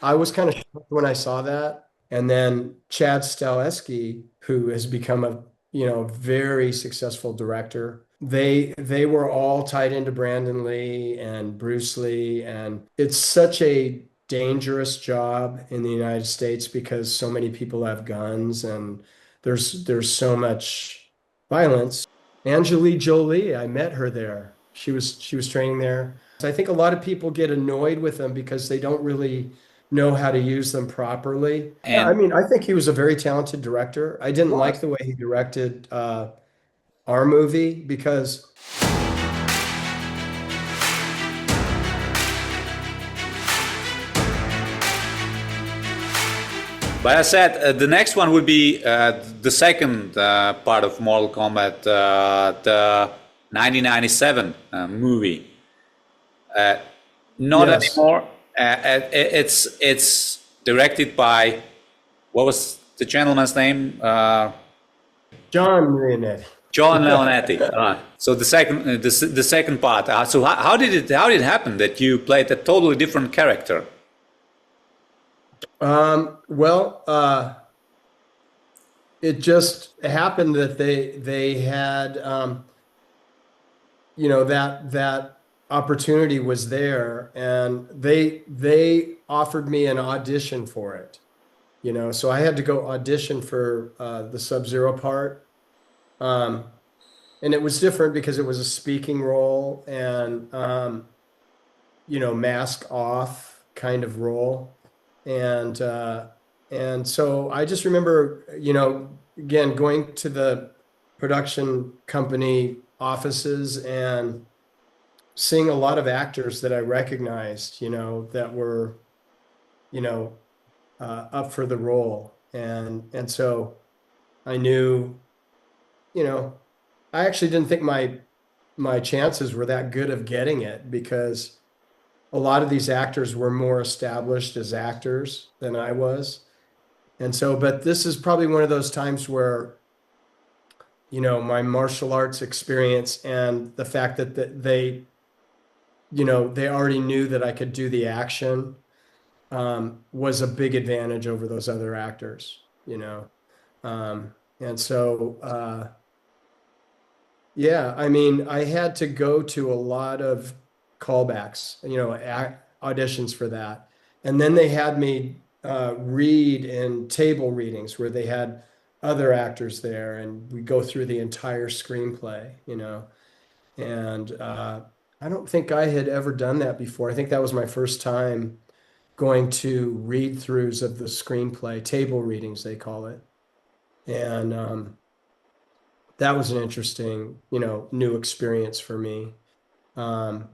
I was kind of shocked when I saw that. And then Chad Stahelski, who has become a, very successful director, they were all tied into Brandon Lee and Bruce Lee, and it's such a dangerous job in the United States because so many people have guns and there's so much violence. Angelique Jolie, I met her there. She was training there. So I think a lot of people get annoyed with them because they don't really know how to use them properly. Yeah, I And mean, I think he was a very talented director. I didn't like the way he directed our movie because but I said the next one would be the second part of Mortal Kombat, the 1997 movie. Not yes, anymore. It's directed by, what was the gentleman's name? John Leonetti. John Leonetti. So the second part. So how did it happen that you played a totally different character? Well, it just happened that they had that opportunity was there, and they offered me an audition for it. So I had to go audition for the Sub-Zero part. Um, and it was different because it was a speaking role and mask off kind of role. And so I just remember, again, going to the production company offices and seeing a lot of actors that I recognized, that were, up for the role. And so I knew, you know, I actually didn't think my chances were that good of getting it because a lot of these actors were more established as actors than I was. And so, but this is probably one of those times where, my martial arts experience and the fact that they already knew that I could do the action, was a big advantage over those other actors. And so, yeah, I mean, I had to go to a lot of callbacks, auditions for that. And then they had me read in table readings where they had other actors there and we go through the entire screenplay. And I don't think I had ever done that before. I think that was my first time going to read throughs of the screenplay, table readings, they call it. And that was an interesting, new experience for me. Um,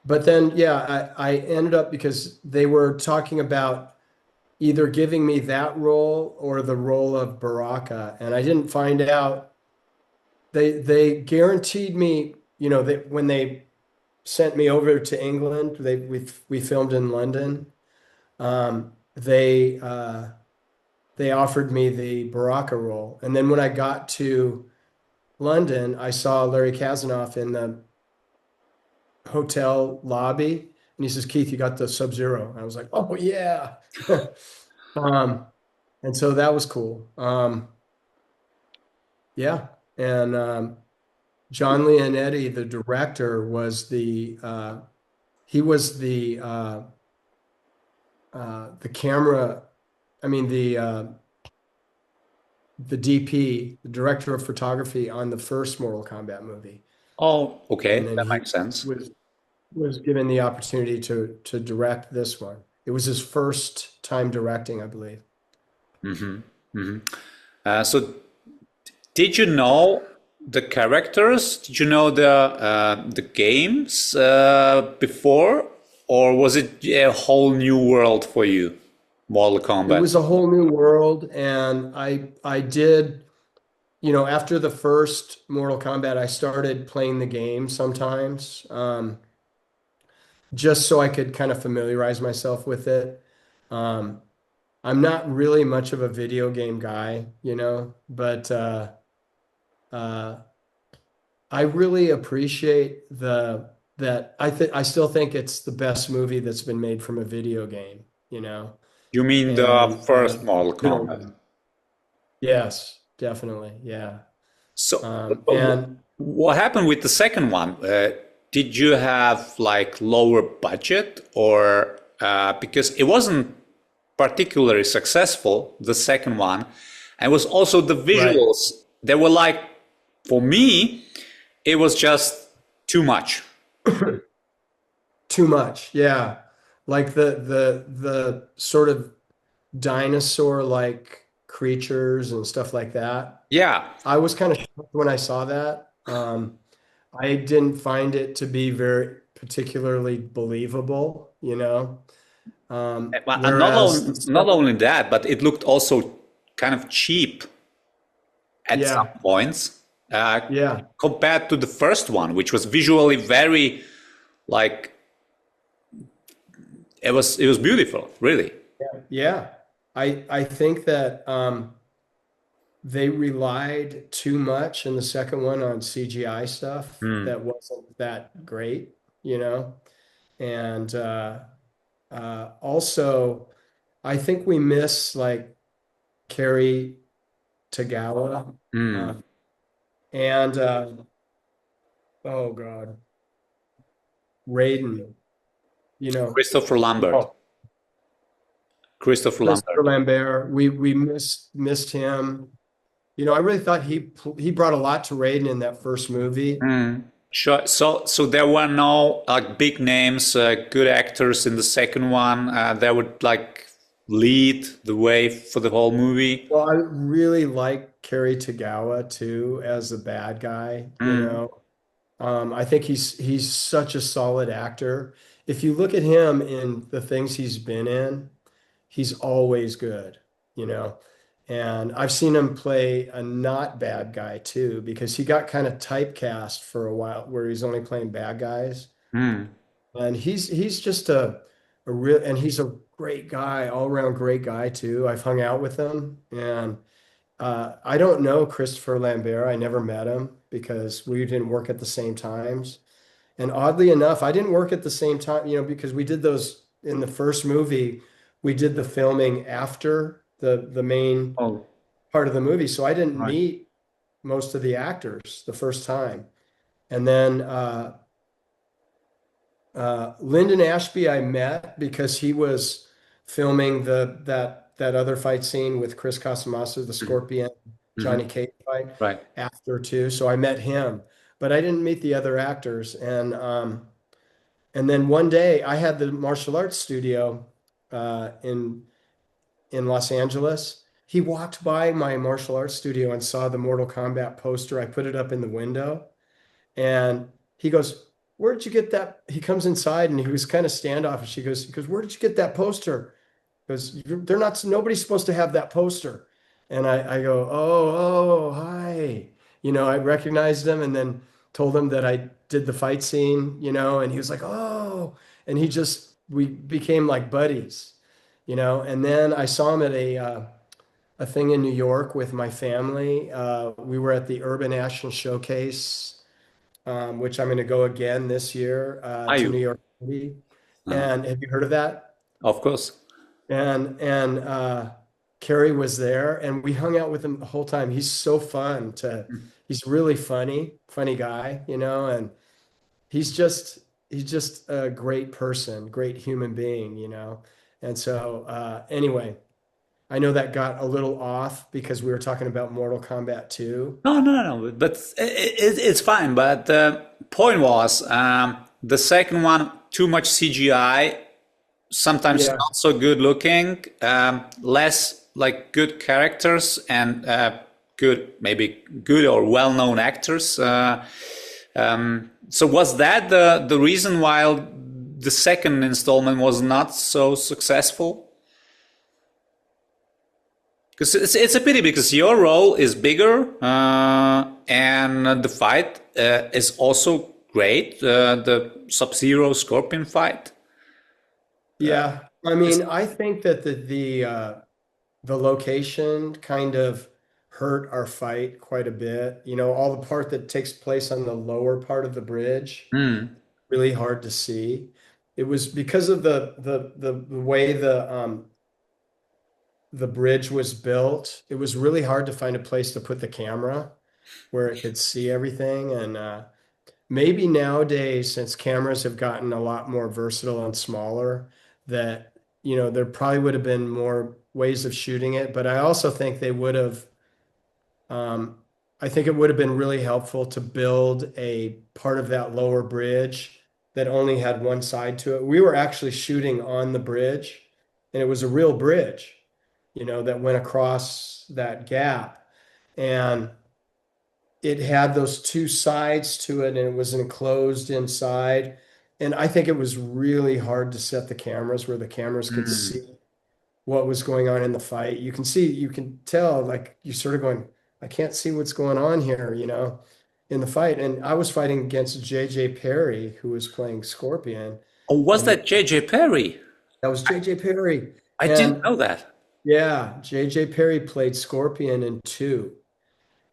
but then, yeah, I ended up because they were talking about either giving me that role or the role of Baraka, and I didn't find out. They guaranteed me, that when they sent me over to England, we filmed in London. They offered me the Baraka role, and then when I got to London, I saw Larry Kazanoff in the hotel lobby, and he says, "Keith, you got the Sub-Zero." And I was like, "Oh yeah." Um, and so that was cool. Yeah, and John Leonetti, the director, was he was the camera. I mean the DP, the director of photography on the first Mortal Kombat movie, Oh, and okay, then that he makes sense. was given the opportunity to direct this one. It was his first time directing, I believe. So, did you know the characters? Did you know the games before, or was it a whole new world for you, Mortal It Kombat? was a whole new world, and I did, after the first Mortal Kombat, I started playing the game sometimes, just so I could kind of familiarize myself with it. Um, I'm not really much of a video game guy, but uh, I really appreciate the that I still think it's the best movie that's been made from a video game. you know, You mean the and first Mortal middle Kombat? one. Yes, definitely. Yeah. So, And what happened with the second one? Did you have like lower budget, or because it wasn't particularly successful, the second one, and was also the right. visuals. They were like, for me, it was just too much. Too much. Yeah. Like the sort of dinosaur like creatures and stuff like that. Yeah, I was kind of shocked when I saw that. I didn't find it to be very particularly believable, you know. and Whereas the not second, only that, but it looked also kind of cheap at some yeah, points yeah, compared to the first one, which was visually very like it was beautiful, really. yeah. I think that they relied too much in the second one on CGI stuff Hmm. that wasn't that great, you know. And also, I think we miss like Carrie Tagawa uh, Hmm. and oh God, Raiden. You know, Christopher Lambert. oh, Christopher Christopher Lambert. Lambert. We missed him. You know, I really thought he brought a lot to Raiden in that first movie. Hmm. Sure. So there were no like big names, good actors in the second one that would like lead the way for the whole movie. Well, I really like Carrie Tagawa too as the bad guy, you Hmm. know. I think he's such a solid actor. If you look at him in the things he's been in, he's always good, you know. And I've seen him play a not bad guy too, because he got kind of typecast for a while where he's only playing bad guys. Hmm. And he's just a real and he's a great guy, all around great guy too. I've hung out with him and I don't know Christopher Lambert. I never met him because we didn't work at the same times. And oddly enough, I didn't work at the same time, you know, because we did those in the first movie, we did the filming after the main Oh, part of the movie. So I didn't right. meet most of the actors the first time. And then Lyndon Ashby I met because he was filming that other fight scene with Chris Casamassa, the Mhm. Scorpion, Mhm. Johnny Cage fight Right. after too. So I met him, but I didn't meet the other actors. And then one day I had the martial arts studio in Los Angeles. He walked by my martial arts studio and saw the Mortal Kombat poster. I put it up in the window and he goes, "Where did you get that?" He comes inside and he was kind of standoffish. He goes, "Where did you get that poster?" Because they're not, nobody's supposed to have that poster. And I go, "Oh, hi." You know, I recognized him and then told him that I did the fight scene, you know, and he was like, "Oh," and we became like buddies, you know. And then I saw him at a thing in New York with my family. We were at the Urban National Showcase, which I'm going to go again this year Are to New you? York City. Uh, And have you heard of that? of course. And Carrie was there, and we hung out with him the whole time. He's so fun to. He's really funny guy, you know, and he's just a great person, great human being, you know. And so anyway, I know that got a little off because we were talking about Mortal Kombat 2. No, no, no. But it's fine. But the point was the second one too much CGI, sometimes Yeah, not so good looking, less like good characters and good maybe good or well known actors. So was that the reason why the second installment was not so successful? Because it's a pity because your role is bigger and the fight is also great. The Sub-Zero Scorpion fight. yeah. I Is- mean, I think that the location kind of hurt our fight quite a bit. You know, all the part that takes place on the lower part of the bridge, Hmm. really hard to see. it was because of the way the bridge was built. It was really hard to find a place to put the camera where it could see everything. And maybe nowadays, since cameras have gotten a lot more versatile and smaller, that, there probably would have been more ways of shooting it. But I also think they would have, I think it would have been really helpful to build a part of that lower bridge that only had one side to it. We were actually shooting on the bridge, and it was a real bridge, that went across that gap. And it had those two sides to it, and it was enclosed inside. And I think it was really hard to set the cameras where the cameras could see what was going on in the fight. You can tell, like, you're sort of going, I can't see what's going on here, in the fight. And I was fighting against J.J. Perry, who was playing Scorpion. Oh, was that J.J. Perry? That was J.J. Perry. I didn't know that. Yeah, J.J. Perry played Scorpion in 2.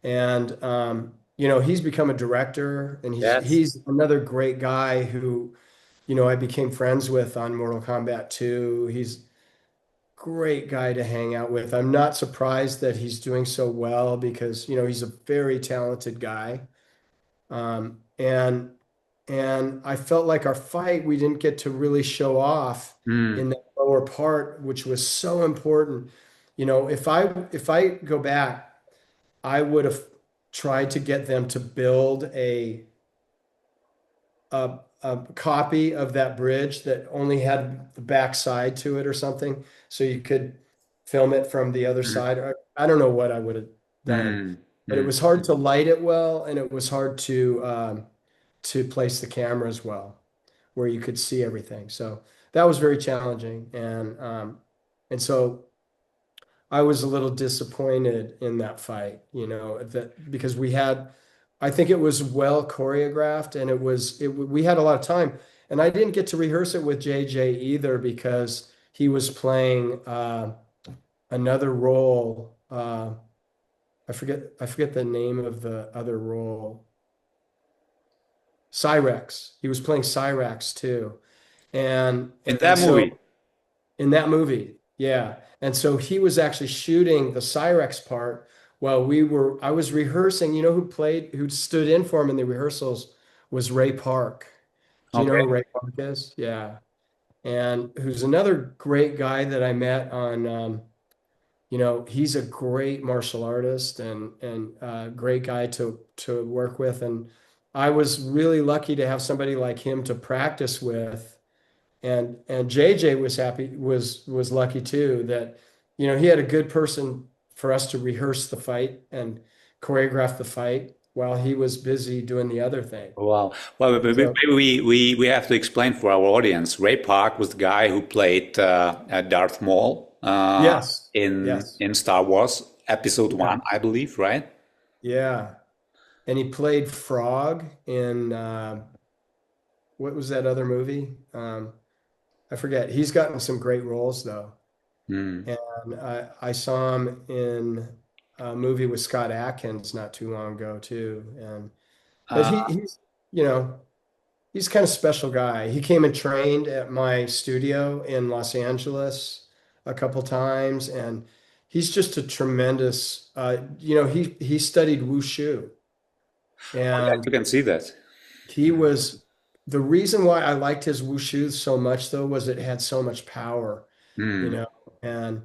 And, he's become a director, and he's another great guy who, I became friends with on Mortal Kombat 2. He's a great guy to hang out with. I'm not surprised that he's doing so well because, he's a very talented guy. And I felt like our fight, we didn't get to really show off in that lower part, which was so important. If I go back, I would have tried to get them to build a copy of that bridge that only had the back side to it or something, so you could film it from the other side. I don't know what I would have done, but it was hard to light it well, and it was hard to place the cameras well, where you could see everything. So that was very challenging, and so I was a little disappointed in that fight, because I think it was well choreographed, and we had a lot of time, and I didn't get to rehearse it with JJ either because he was playing another role. I forget the name of the other role. Cyrax. He was playing Cyrax too. And in that movie. In that movie, yeah. And so he was actually shooting the Cyrax part while I was rehearsing. Who stood in for him in the rehearsals was Ray Park. Do you know who Ray Park is? Yeah. And who's another great guy that I met on, he's a great martial artist and a great guy to work with. And I was really lucky to have somebody like him to practice with. And JJ was lucky too that, he had a good person for us to rehearse the fight and choreograph the fight while he was busy doing the other thing. Wow. Well, maybe we have to explain for our audience. Ray Park was the guy who played Darth Maul in Star Wars Episode 1, I believe, right? Yeah. And he played Frog in, what was that other movie? I forget. He's gotten some great roles though. And I saw him in a movie with Scott Adkins not too long ago too. But he's he's kind of special guy. He came and trained at my studio in Los Angeles a couple times, and he's just a tremendous. He studied wushu, and you can see that. He was the reason why I liked his wushu so much, though, was it had so much power, and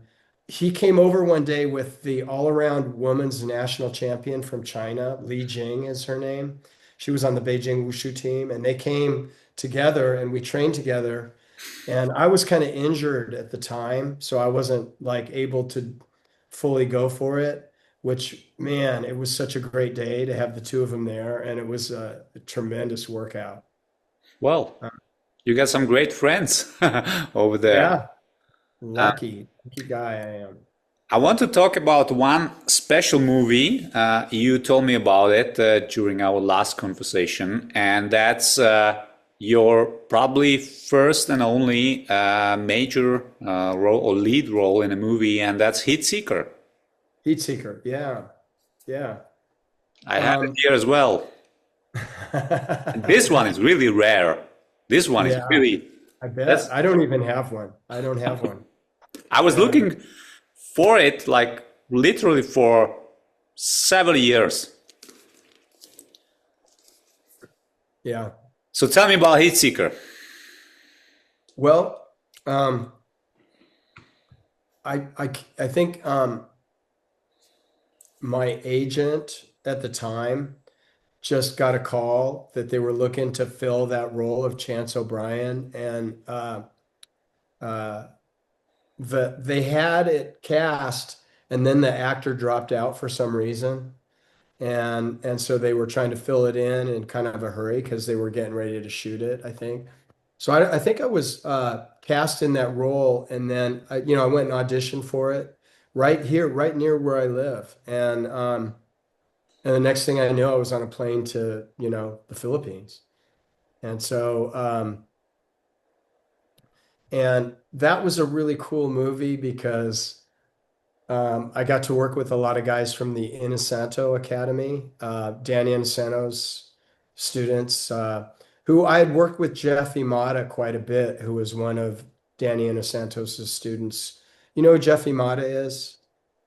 he came over one day with the all-around women's national champion from China, Li Jing is her name. She was on the Beijing Wushu team, and they came together and we trained together. And I was kind of injured at the time, so I wasn't like able to fully go for it, which, man, it was such a great day to have the two of them there, and it was a tremendous workout. Well, you got some great friends over there. Yeah. Lucky guy I am. I want to talk about one special movie. You told me about it during our last conversation, and that's your probably first and only major role or lead role in a movie, and that's Heat Seeker. Heat Seeker, yeah. I have it here as well. This one is really rare. This one is really I bet. That's I don't even have one. I don't have one. I was And looking for it like literally for several years. yeah. So tell me about Heatseeker. Well, um, I think my agent at the time just got a call that they were looking to fill that role of Chance O'Brien, and uh, they had it cast, and then the actor dropped out for some reason, and so they were trying to fill it in kind of a hurry because they were getting ready to shoot it, I think. So I think I was cast in that role, and then I went and auditioned for it right here, right near where I live, and the next thing I knew, I was on a plane to the Philippines, and so and that was a really cool movie because I got to work with a lot of guys from the Inosanto Academy, Danny Inosanto's students, who I had worked with Jeff Imada quite a bit, who was one of Danny Inosantos' students. You know who Jeff Imada is?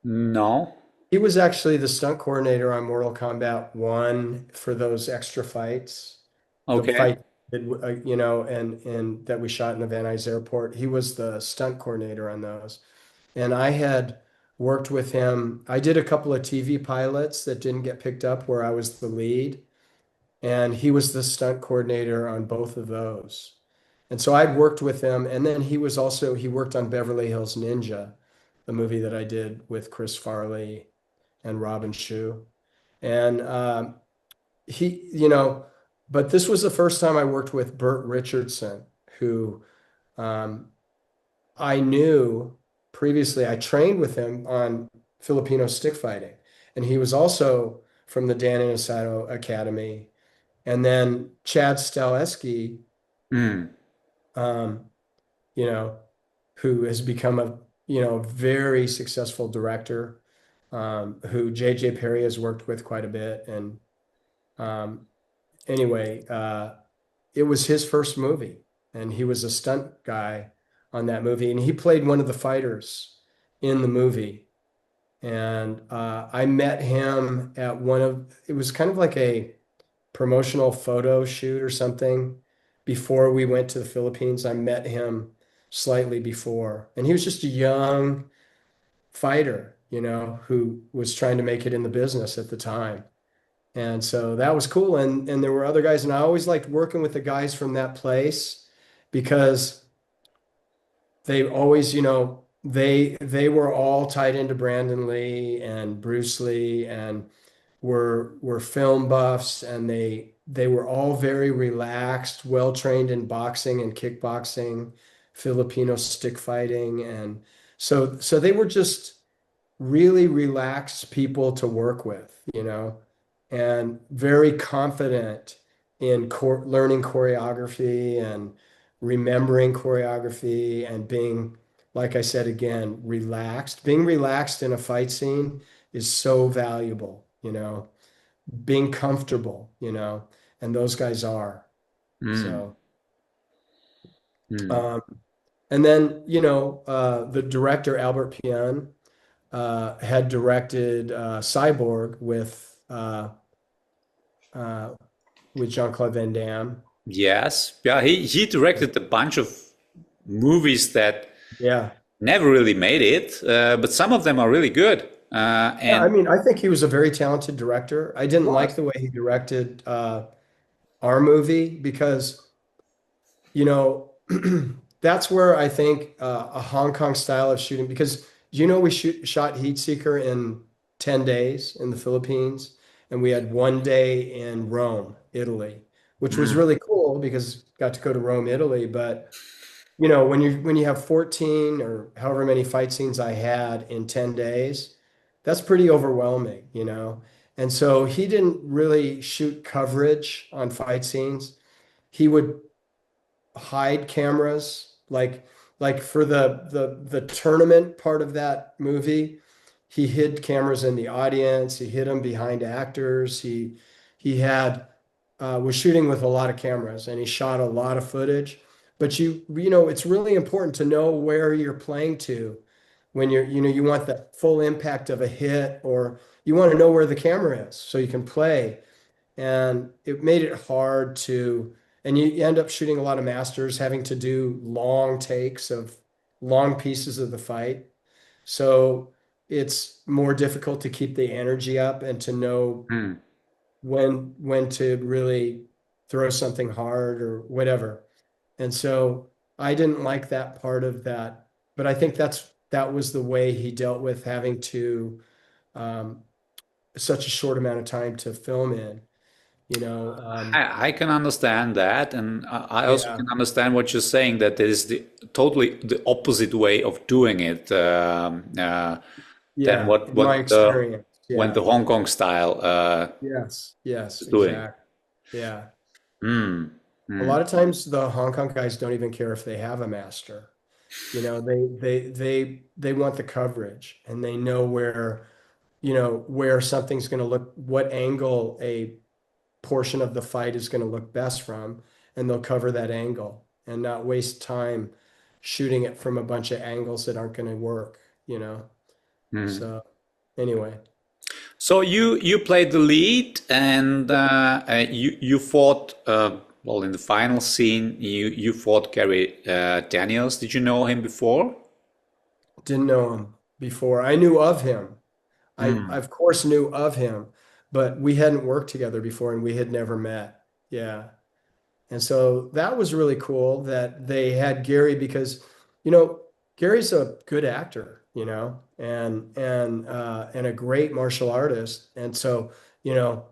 No. He was actually the stunt coordinator on Mortal Kombat 1 for those extra fights, the Okay. fight that and that we shot in the Van Nuys Airport. He was the stunt coordinator on those. And I had worked with him. I did a couple of TV pilots that didn't get picked up where I was the lead, and he was the stunt coordinator on both of those. And so I'd worked with him, and then he worked on Beverly Hills Ninja, the movie that I did with Chris Farley and Robin Shue. And he, but this was the first time I worked with Burt Richardson, who um, I knew previously. I trained with him on Filipino stick fighting, and he was also from the Dan Inosanto Academy. And then Chad Staleski, Mm. um, you know, who has become a very successful director, who J.J. Perry has worked with quite a bit. And um, anyway, it was his first movie, and he was a stunt guy on that movie, and he played one of the fighters in the movie. And I met him at it was kind of like a promotional photo shoot or something before we went to the Philippines. I met him slightly before, and he was just a young fighter, who was trying to make it in the business at the time. And so that was cool. And there were other guys, and I always liked working with the guys from that place because they always, they were all tied into Brandon Lee and Bruce Lee and were film buffs, and they were all very relaxed, well trained in boxing and kickboxing, Filipino stick fighting, and so they were just really relaxed people to work with, and very confident in learning choreography and remembering choreography and being, like I said again, relaxed. Being relaxed in a fight scene is so valuable, being comfortable, and those guys are. Mm. So, Mm. um, and then, the director, Albert Pian, had directed Cyborg uh, with Jean-Claude Van Damme. Yes. Yeah, he directed a bunch of movies that Yeah. never really made it, but some of them are really good. Yeah, I And mean, I think he was a very talented director. I didn't like was. the way he directed our movie because, you know, that's where I think a Hong Kong style of shooting, because we shot Heatseeker in 10 days in the Philippines, and we had 1 day in Rome, Italy, which was Mm. really cool because got to go to Rome, Italy. But when you have 14 or however many fight scenes I had in 10 days, that's pretty overwhelming, And so he didn't really shoot coverage on fight scenes. He would hide cameras, like for the tournament part of that movie. He hid cameras in the audience. He hid them behind actors. He had was shooting with a lot of cameras, and he shot a lot of footage. but you know, it's really important to know where you're playing to when you're, you know, you want the full impact of a hit, or you want to know where the camera is so you can play. And it made it hard to, and you end up shooting a lot of masters, having to do long takes of long pieces of the fight. So it's more difficult to keep the energy up and to know Mm. when to really throw something hard or whatever. And so I didn't like that part of that, but I think that was the way he dealt with having to um, such a short amount of time to film in, you know. I can understand that, and I also Yeah, can understand what you're saying, that there is the totally the opposite way of doing it than yeah, in my experience. when Yeah. the Hong Kong style Yes, yes, is doing. exactly. Yeah. Mm, A mm, lot of times the Hong Kong guys don't even care if they have a master. You know, they want the coverage, and they know where, you know, where something's going to look, what angle a portion of the fight is going to look best from, and they'll cover that angle and not waste time shooting it from a bunch of angles that aren't going to work, you know. mm. So anyway, So you played the lead, and you fought. Well, in the final scene, you fought Gary Daniels. Did you know him before? didn't know him before. I knew of him. I Mm. of course knew of him, but we hadn't worked together before and we had never met. Yeah. And so that was really cool that they had Gary because, you know, Gary's a good actor, you know, and a great martial artist. And so, you know,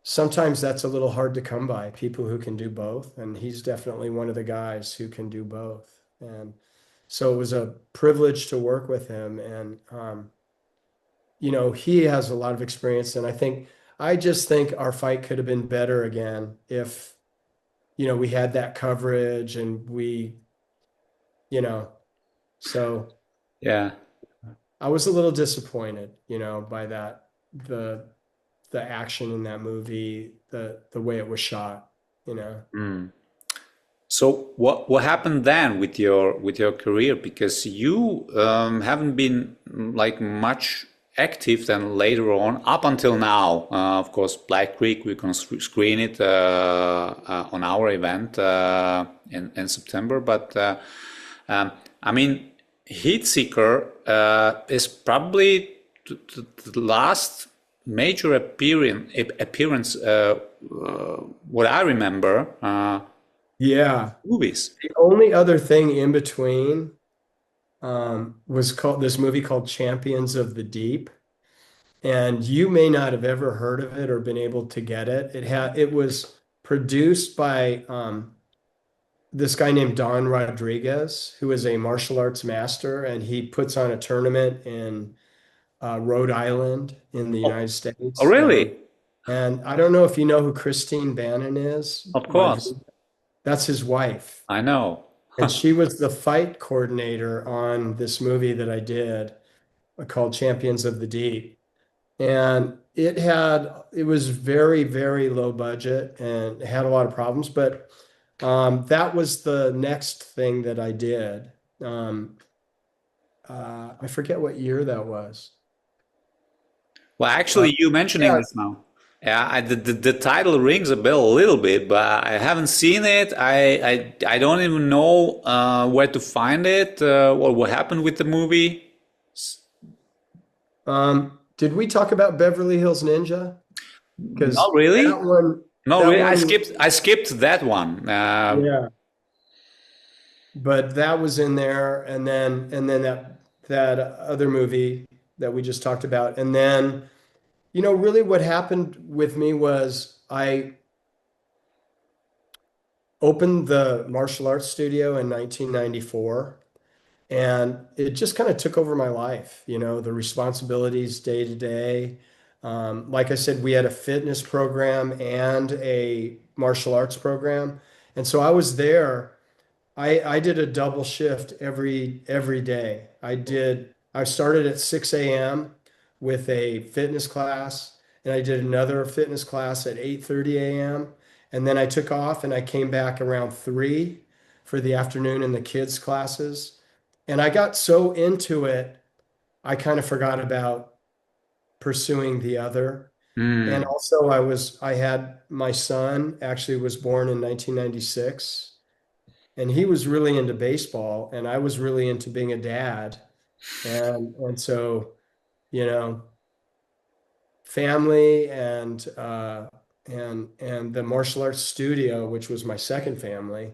sometimes that's a little hard to come by, people who can do both. And he's definitely one of the guys who can do both. And so it was a privilege to work with him. And you know, he has a lot of experience. And I just think our fight could have been better again if, you know, we had that coverage and we, you know, so Yeah. I was a little disappointed, you know, by that, the, the action in that movie, the way it was shot, you know. Mm. So what happened then with your career? Because you haven't been like much active then later on up until now. Of course, Black Creek, we're gonna screen it on our event in September. But I mean, Heatseeker is probably the last major appearance what I remember. Yeah. Movies. The only other thing in between was called this movie called Champions of the Deep. And you may not have ever heard of it or been able to get it. It was produced by this guy named Don Rodriguez, who is a martial arts master, and he puts on a tournament in Rhode Island in the Oh, United oh, States. really? And I don't know if you know who Christine Bannon is. Of course. That's his wife. I know. And she was the fight coordinator on this movie that I did called Champions of the Deep. And it was very, very low budget and it had a lot of problems, but that was the next thing that I did. Um, I forget what year that was. Well, Uh, actually, you mentioning yeah, this now. Yeah, the title rings a bell a little bit, but I haven't seen it. I don't even know where to find it. What happened with the movie? did we talk about Beverly Hills Ninja? Not Because really. Not that really. one, I skipped that one. yeah, but that was in there, and then that other movie that we just talked about, and then you know, really what happened with me was I opened the martial arts studio in 1994, and it just kind of took over my life, you know, the responsibilities day to day. Like I said, we had a fitness program and a martial arts program. And so I was there. I did a double shift every day. I started at 6 a.m. with a fitness class, and I did another fitness class at 8:30 a.m. And then I took off and I came back around 3 for the afternoon in the kids' classes. And I got so into it, I kind of forgot about pursuing the other. And Mm. also I had my son actually was born in 1996, and he was really into baseball, and I was really into being a dad. And so, you know, family and the martial arts studio, which was my second family,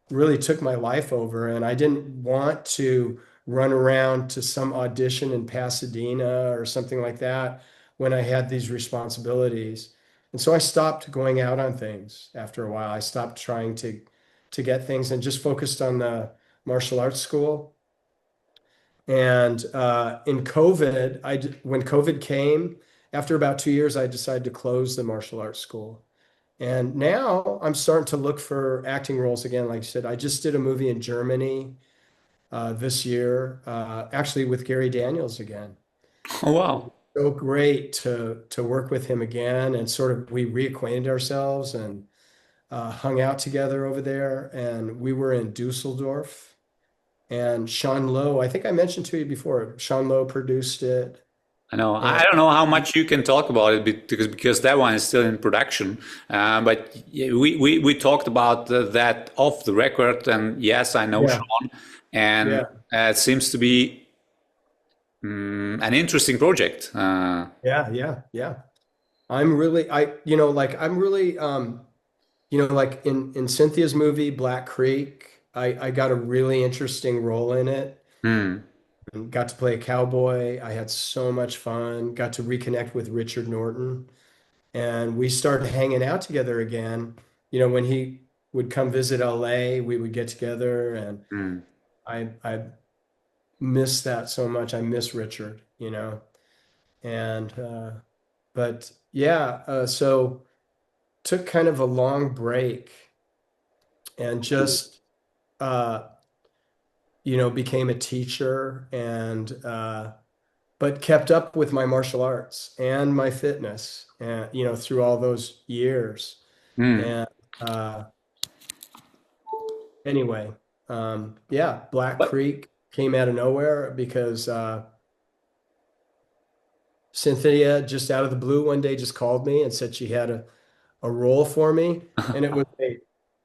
really took my life over. And I didn't want to run around to some audition in Pasadena or something like that when I had these responsibilities. And so I stopped going out on things after a while. I stopped trying to get things and just focused on the martial arts school. And in COVID, when COVID came, after about 2 years, I decided to close the martial arts school. And now I'm starting to look for acting roles again. Like I said, I just did a movie in Germany this year, actually with Gary Daniels again. Oh, It was wow. so great to work with him again, and sort of we reacquainted ourselves and hung out together over there. And we were in Dusseldorf. And Sean Lowe, I think I mentioned to you before, Sean Lowe produced it. I know. And I don't know how much you can talk about it because that one is still in production. But yeah, we talked about that off the record, and yes, I know yeah, Sean, and yeah, it seems to be an interesting project. yeah. I'm really, like in Cynthia's movie, Black Creek, I got a really interesting role in it. Hmm. And got to play a cowboy. I had so much fun. Got to reconnect with Richard Norton. And we started hanging out together again. When he would come visit LA, we would get together, and Hmm. I miss that so much. I miss Richard, and but yeah, so took kind of a long break and just uh, became a teacher, and but kept up with my martial arts and my fitness, and through all those years. Hmm. And uh, anyway, yeah, Black But Creek came out of nowhere because Cynthia, just out of the blue, one day just called me and said she had a role for me. And it was a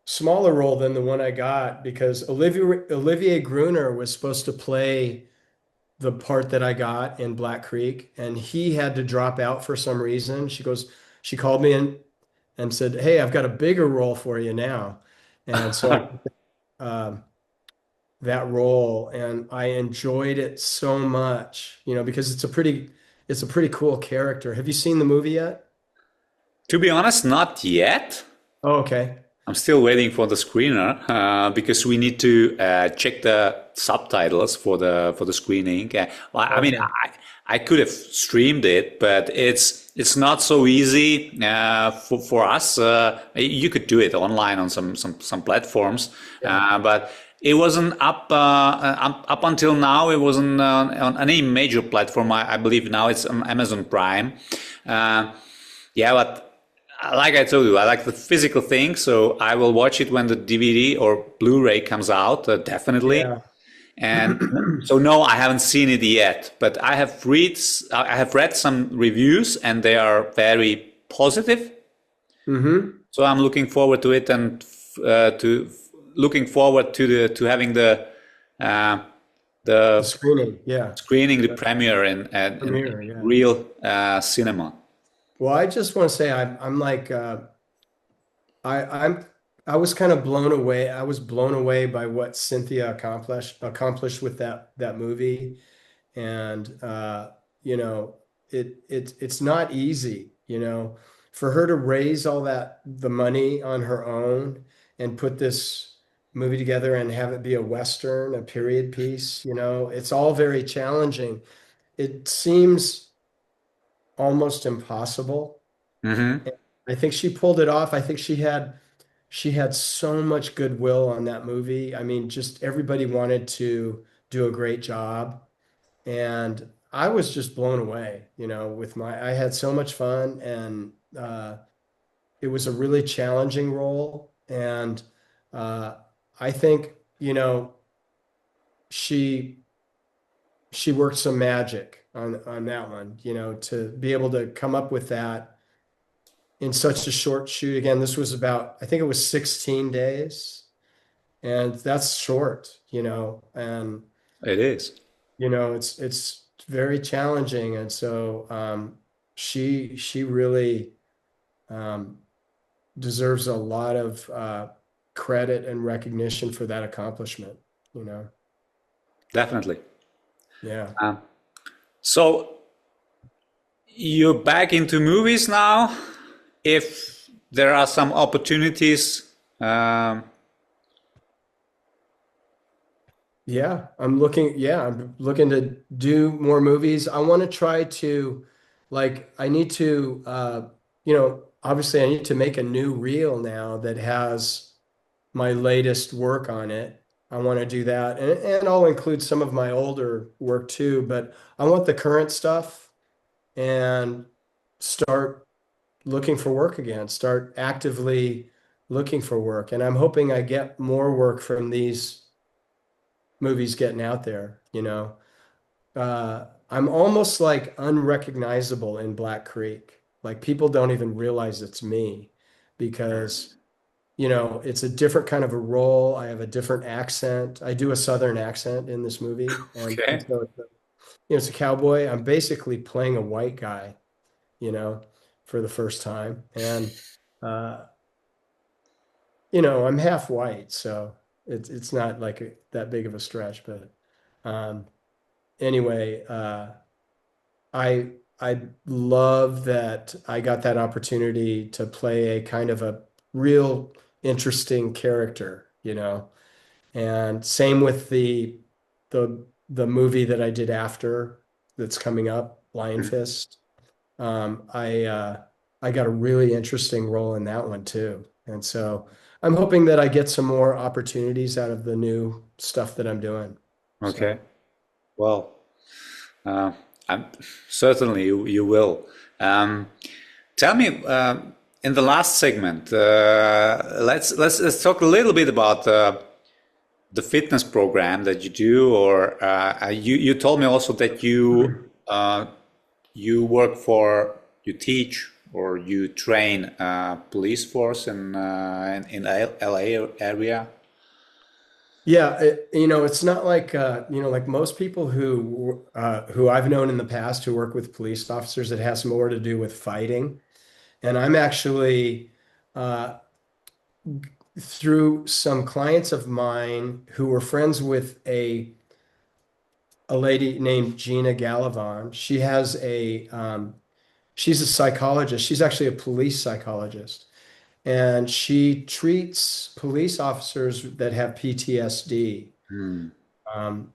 smaller role than the one I got, because Olivier Gruner was supposed to play the part that I got in Black Creek, and he had to drop out for some reason. She called me in and said, "Hey, I've got a bigger role for you now." And so um, that role, and I enjoyed it so much, because it's a pretty cool character. Have you seen the movie yet? to be honest, not yet. Oh, okay. I'm still waiting for the screener because we need to check the subtitles for the screening. Well, I mean, Okay. I could have streamed it, but it's not so easy for us. You could do it online on some platforms, Yeah. but it wasn't up until now. It wasn't on any major platform. I believe now it's on Amazon Prime. Yeah, but like I told you, I like the physical thing, so I will watch it when the DVD or Blu-ray comes out, definitely. Yeah. And so no, I haven't seen it yet, but I have read some reviews, and they are very positive. hmm So I'm looking forward to it, and to looking forward to to having uh, The the screening. Yeah. screening, the The premiere in premiere. Yeah. real cinema. Well, I just want to say I'm like I I'm I was kind of blown away. I was blown away by what Cynthia accomplished with that movie. And it's not easy, for her to raise all the money on her own and put this movie together and have it be a Western, a period piece. It's all very challenging. It seems almost impossible. Hmm. And I think she pulled it off. I think she had so much goodwill on that movie. I mean, just everybody wanted to do a great job. And I was just blown away, I had so much fun, and it was a really challenging role. And uh, I think, she worked some magic on that one, to be able to come up with that in such a short shoot. Again, this was about, I think it was 16 days, and that's short, and It is. it's very challenging. And so she really um, deserves a lot of credit and recognition for that accomplishment, you know. Definitely. Yeah. Um, so you're back into movies now. If there are some opportunities, I'm looking to do more movies. I want to try to, like, I need to, obviously I need to make a new reel now that has my latest work on it. I want to do that. And I'll include some of my older work too, but I want the current stuff and start looking for work again, start actively looking for work. And I'm hoping I get more work from these movies getting out there, I'm almost like unrecognizable in Black Creek. Like people don't even realize it's me because, it's a different kind of a role. I have a different accent. I do a Southern accent in this movie. And okay. so it's a cowboy. I'm basically playing a white guy, you know, for the first time. And, uh, I'm half white, so it's not like that big of a stretch. But um, anyway, I love that I got that opportunity to play a kind of a real interesting character, And same with the movie that I did after that's coming up, Lion Fist. I got a really interesting role in that one too. And so I'm hoping that I get some more opportunities out of the new stuff that I'm doing. Okay. So Well, uh, I'm certainly you will. Um, Tell me, in the last segment, let's talk a little bit about the fitness program that you do, or you told me also that you work for, you teach or you train police force in LA area. yeah, it's not like like most people who I've known in the past who work with police officers, it has more to do with fighting. And I'm actually uh, through some clients of mine who were friends with a lady named Gina Gallivan. She's a psychologist. She's actually a police psychologist, and she treats police officers that have PTSD. Hmm. Um,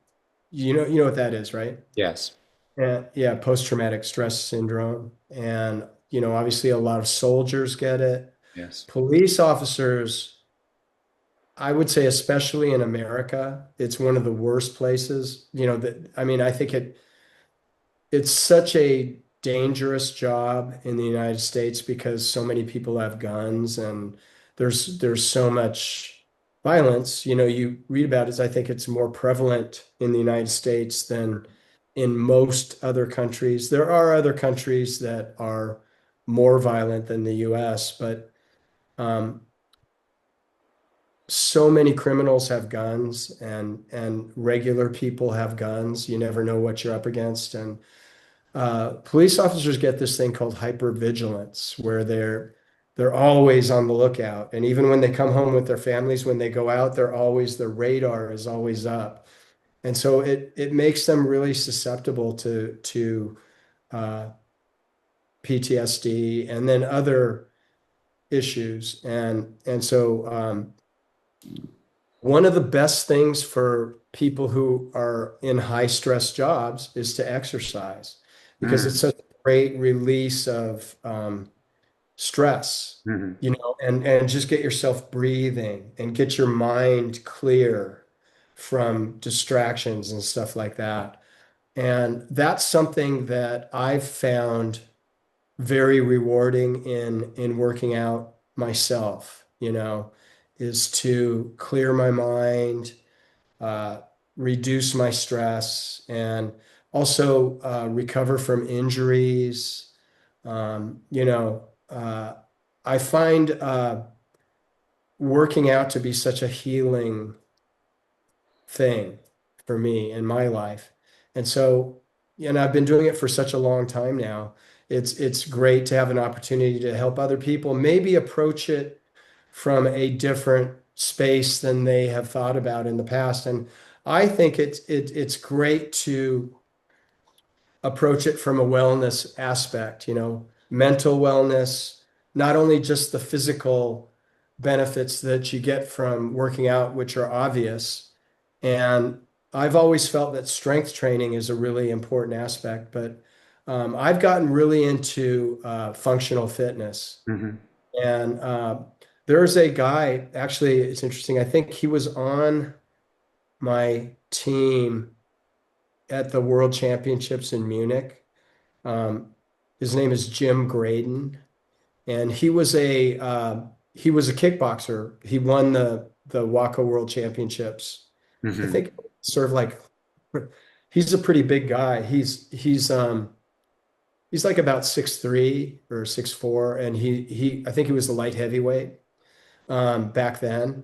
you know what that is, right? Yes. Yeah, post-traumatic stress syndrome. And, obviously a lot of soldiers get it. Yes. Police officers, I would say, especially in America, it's one of the worst places. I mean, I think it's such a dangerous job in the United States because so many people have guns and there's so much violence. You read about it, I think it's more prevalent in the United States than in most other countries. There are other countries that are more violent than the US, but um, so many criminals have guns and regular people have guns. You never know what you're up against. And police officers get this thing called hypervigilance, where they're always on the lookout. And even when they come home with their families, when they go out, their radar is always up. And so it makes them really susceptible to uh, PTSD and then other issues. And so one of the best things for people who are in high stress jobs is to exercise because Mm. it's such a great release of stress, Mhm. and just get yourself breathing and get your mind clear from distractions and stuff like that. And that's something that I've found very rewarding in working out myself, is to clear my mind, reduce my stress, and also recover from injuries. I find working out to be such a healing thing for me in my life. And so, I've been doing it for such a long time now. It's great to have an opportunity to help other people maybe approach it from a different space than they have thought about in the past. And I think it's great to approach it from a wellness aspect, mental wellness, not only just the physical benefits that you get from working out, which are obvious. And I've always felt that strength training is a really important aspect, but I've gotten really into functional fitness. And there's a guy, actually, it's interesting. I think he was on my team at the World Championships in Munich. His name is Jim Graydon, and he was a kickboxer. He won the WACA World Championships. I think sort of like he's a pretty big guy. He's like about 6'3" or 6'4", and I think he was the light heavyweight back then.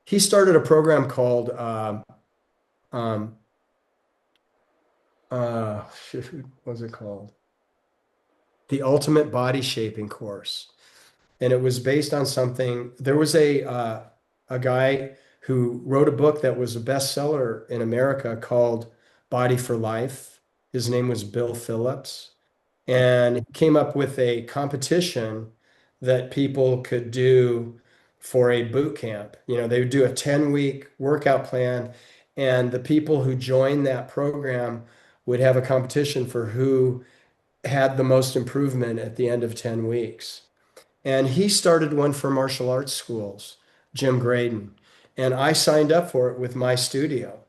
He started a program called what was it called? The Ultimate Body Shaping Course. And it was based on something. There was a guy who wrote a book that was a bestseller in America called Body for Life. His name was Bill Phillips. And he came up with a competition that people could do for a boot camp. They would do a 10-week workout plan, and the people who joined that program would have a competition for who had the most improvement at the end of 10 weeks. And he started one for martial arts schools, Jim Graydon. And I signed up for it with my studio.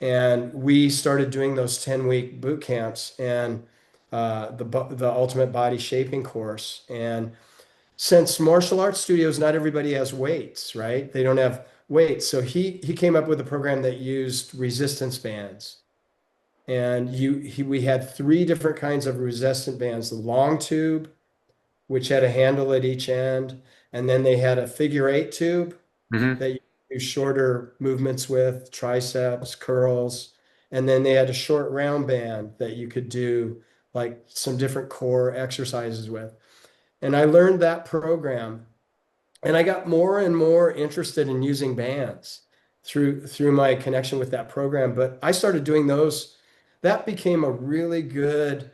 And we started doing those 10-week boot camps and the Ultimate Body Shaping course. And since martial arts studios, not everybody has weights, right? They don't have weights. So he came up with a program that used resistance bands. And we had 3 different kinds of resistant bands: the long tube, which had a handle at each end, and then they had a figure 8 tube that you do shorter movements with, triceps, curls, and then they had a short round band that you could do like some different core exercises with. And I learned that program, and I got more and more interested in using bands through my connection with that program. But I started doing those. That became a really good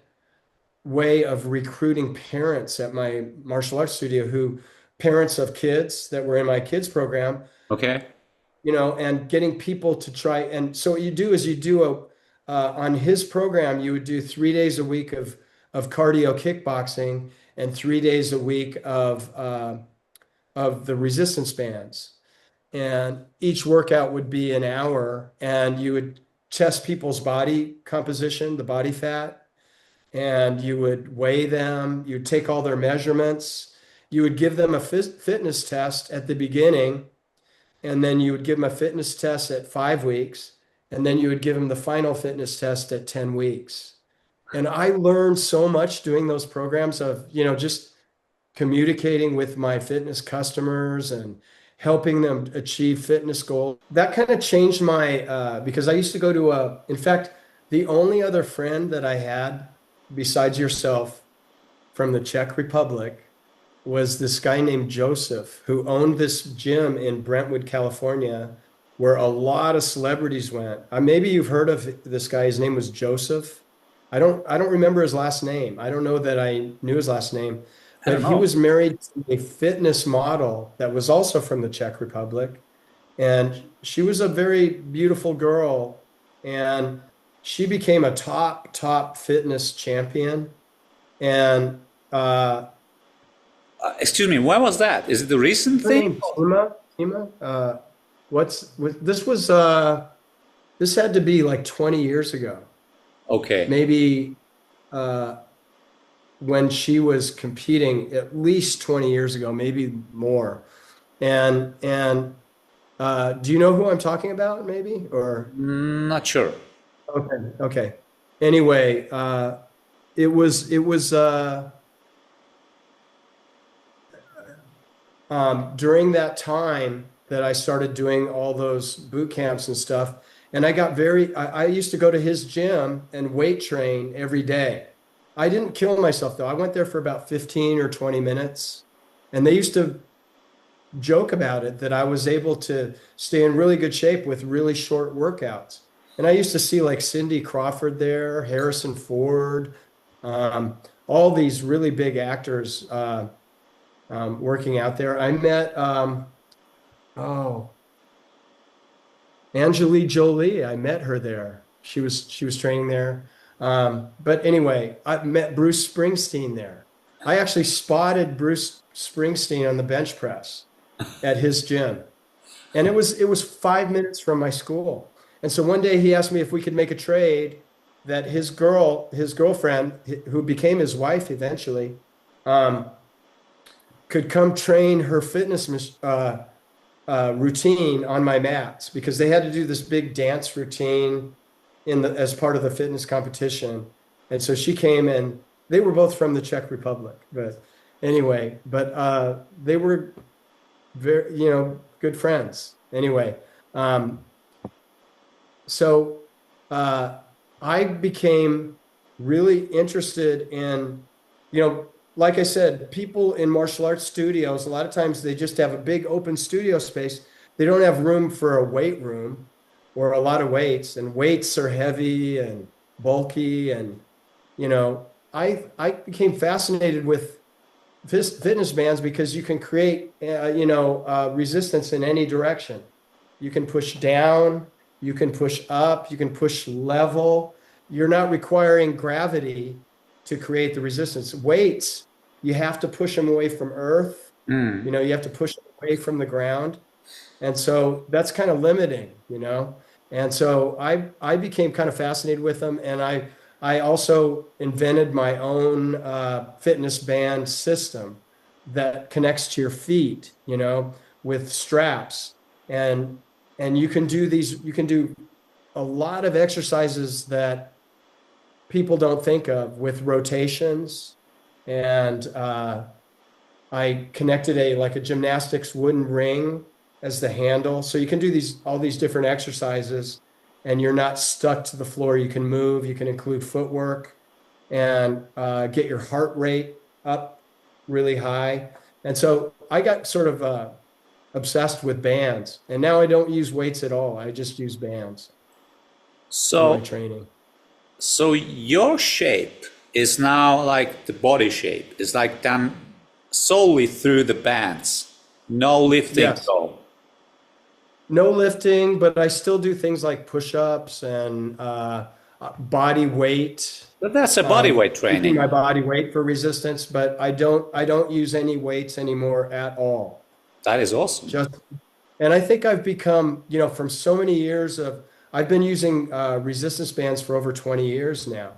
way of recruiting parents at my martial arts studio, parents of kids that were in my kids program. Okay. And getting people to try. And so what you do is on his program, you would do 3 days a week of cardio kickboxing and 3 days a week of the resistance bands. And each workout would be an hour, and you would test people's body composition, the body fat, and you would weigh them. You'd take all their measurements. You would give them a fitness test at the beginning, and then you would give them a fitness test at 5 weeks, and then you would give them the final fitness test at 10 weeks. And I learned so much doing those programs of, just communicating with my fitness customers and helping them achieve fitness goals. That kind of changed because I used to go to in fact, the only other friend that I had besides yourself from the Czech Republic was this guy named Joseph, who owned this gym in Brentwood, California, where a lot of celebrities went. Maybe you've heard of this guy. His name was Joseph. I don't remember his last name. I don't know that I knew his last name. But he was married to a fitness model that was also from the Czech Republic. And she was a very beautiful girl. And she became a top fitness champion. And excuse me, why was that? Is it a recent thing? Tima? This had to be like 20 years ago. Okay. Maybe when she was competing, at least 20 years ago, maybe more. And do you know who I'm talking about, maybe? Or Not sure. okay. Anyway, it was during that time that I started doing all those boot camps and stuff. And I used to go to his gym and weight train every day. I didn't kill myself though. I went there for about 15 or 20 minutes. And they used to joke about it that I was able to stay in really good shape with really short workouts. And I used to see like Cindy Crawford there, Harrison Ford, all these really big actors working out there. I met, Angelique Jolie. I met her there. She was training there. But anyway, I met Bruce Springsteen there. I actually spotted Bruce Springsteen on the bench press at his gym. And it was 5 minutes from my school. And so one day he asked me if we could make a trade that his girlfriend, who became his wife eventually, could come train her fitness routine on my mats, because they had to do this big dance routine as part of the fitness competition. And so she came, and they were both from the Czech Republic. But anyway, they were very, good friends. Anyway, so I became really interested in, like I said, people in martial arts studios, a lot of times they just have a big open studio space. They don't have room for a weight room or a lot of weights, and weights are heavy and bulky. And, I became fascinated with fitness bands because you can create, resistance in any direction. You can push down, you can push up, you can push level. You're not requiring gravity to create the resistance. Weights, you have to push them away from earth. You have to push them away from the ground. And so that's kind of limiting, And so I became kind of fascinated with them. And I also invented my own fitness band system that connects to your feet, with straps. And you can do a lot of exercises that people don't think of with rotations. And I connected a gymnastics wooden ring as the handle. So you can do all these different exercises, and you're not stuck to the floor. You can move, you can include footwork, and get your heart rate up really high. And so I got sort of obsessed with bands, and now I don't use weights at all. I just use bands for my training. So your shape is now like the body shape. It's like done solely through the bands. No lifting at all. No lifting, but I still do things like push-ups and body weight. But that's a body weight training. My body weight for resistance, but I don't use any weights anymore at all. That is awesome. And I think I've become, from so many years I've been using resistance bands for over 20 years now.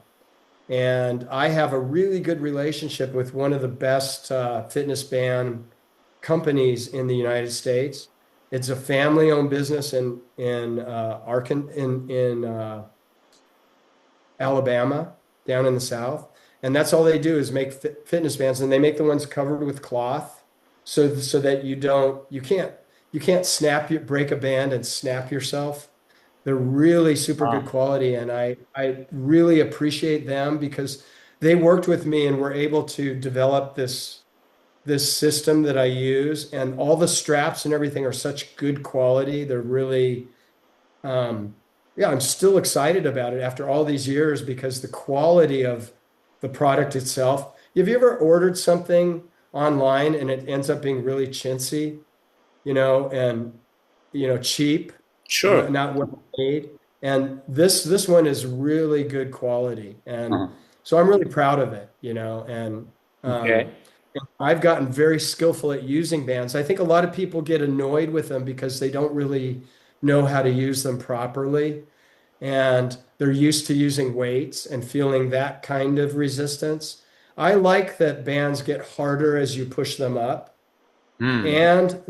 And I have a really good relationship with one of the best fitness band companies in the United States. It's a family-owned business in Alabama, down in the South, and that's all they do is make fitness bands, and they make the ones covered with cloth, so that you can't break a band and snap yourself. They're really super good quality, and I really appreciate them because they worked with me and were able to develop this system that I use, and all the straps and everything are such good quality. They're really, I'm still excited about it after all these years because the quality of the product itself. Have you ever ordered something online and it ends up being really chintzy, and, cheap? Sure. Not well made. And this one is really good quality. And so I'm really proud of it, and, okay. I've gotten very skillful at using bands. I think a lot of people get annoyed with them because they don't really know how to use them properly. And they're used to using weights and feeling that kind of resistance. I like that bands get harder as you push them up. And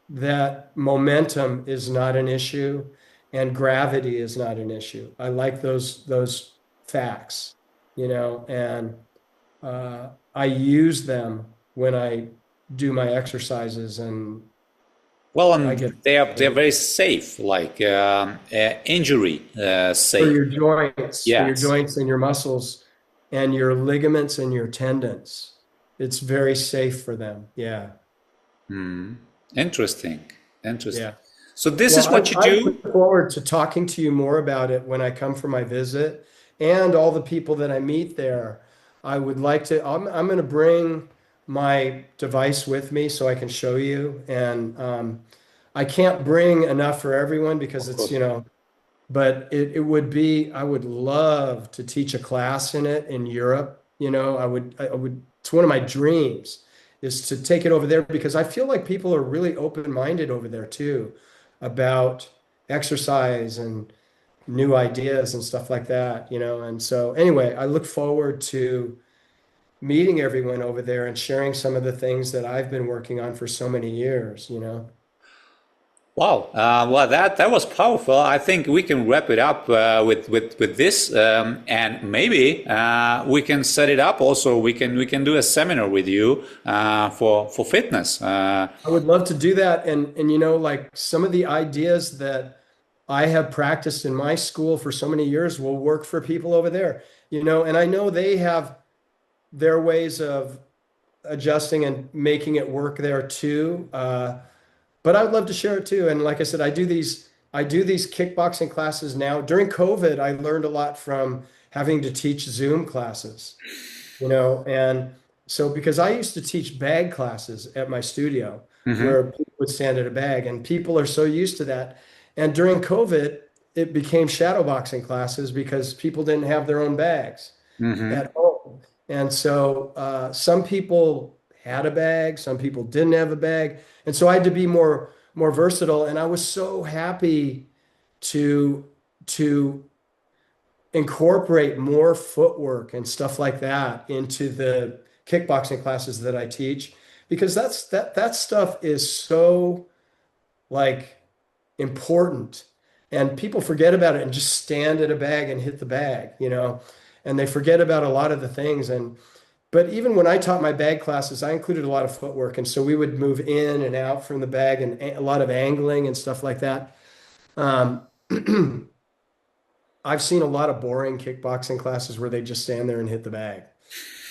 that momentum is not an issue and gravity is not an issue. I like those facts, and I use them when I do my exercises, and well, and they're very safe, like injury safe. For your joints, Yes. for your joints and your muscles and your ligaments and your tendons. It's very safe for them. Yeah. Interesting. Yeah. So this is what you I do. look forward to talking to you more about it when I come for my visit, and all the people that I meet there. I would like to, I'm going to bring my device with me so I can show you. And I can't bring enough for everyone because it's, but it would be, I would love to teach a class in it in Europe. I would, it's one of my dreams is to take it over there, because I feel like people are really open-minded over there too about exercise and new ideas and stuff like that, And so anyway, I look forward to meeting everyone over there and sharing some of the things that I've been working on for so many years, Wow. Well, that was powerful. I think we can wrap it up with this, and maybe we can set it up. Also, we can do a seminar with you for fitness. I would love to do that, and like some of the ideas that I have practiced in my school for so many years will work for people over there. And I know they have their ways of adjusting and making it work there too. But I'd love to share it too. And like I said, I do these kickboxing classes now. During COVID, I learned a lot from having to teach Zoom classes, and so because I used to teach bag classes at my studio where people would stand at a bag, and people are so used to that. And during COVID, it became shadowboxing classes because people didn't have their own bags at home. And so some people had a bag, some people didn't have a bag. And so I had to be more versatile. And I was so happy to incorporate more footwork and stuff like that into the kickboxing classes that I teach, because that stuff is so like important, and people forget about it and just stand at a bag and hit the bag, and they forget about a lot of the things. But even when I taught my bag classes, I included a lot of footwork. And so we would move in and out from the bag and a lot of angling and stuff like that. I've seen a lot of boring kickboxing classes where they just stand there and hit the bag.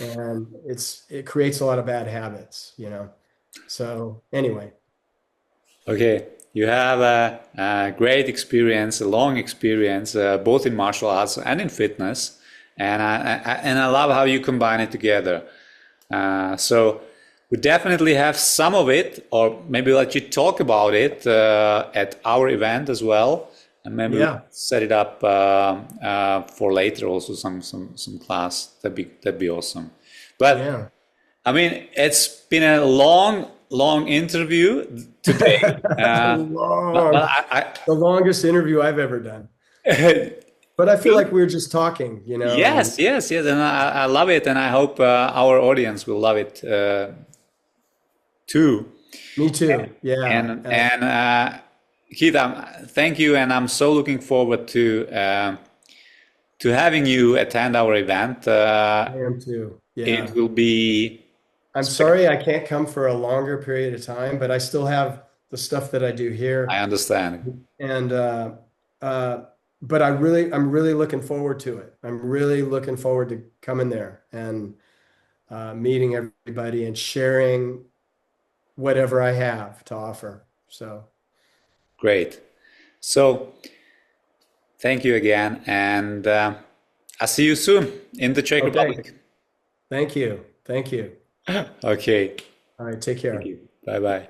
And it creates a lot of bad habits, So anyway. Okay. You have a great experience, a long experience, both in martial arts and in fitness. And I love how you combine it together. So we definitely have some of it, or maybe let you talk about it at our event as well, and maybe set it up for later. Also, some class that'd be awesome. But I mean, it's been a long interview today. The longest interview I've ever done. But I feel like we're just talking, Yes, and I love it, and I hope our audience will love it too. Me too. And Keith, thank you, and I'm so looking forward to having you attend our event. I am too. Yeah. It will be. I'm sorry I can't come for a longer period of time, but I still have the stuff that I do here. I understand. And but I'm really looking forward to it. I'm really looking forward to coming there and meeting everybody and sharing whatever I have to offer. So great. So thank you again, and I'll see you soon in the Czech Republic. Thank you. Okay. All right. Take care. Thank you. Bye-bye.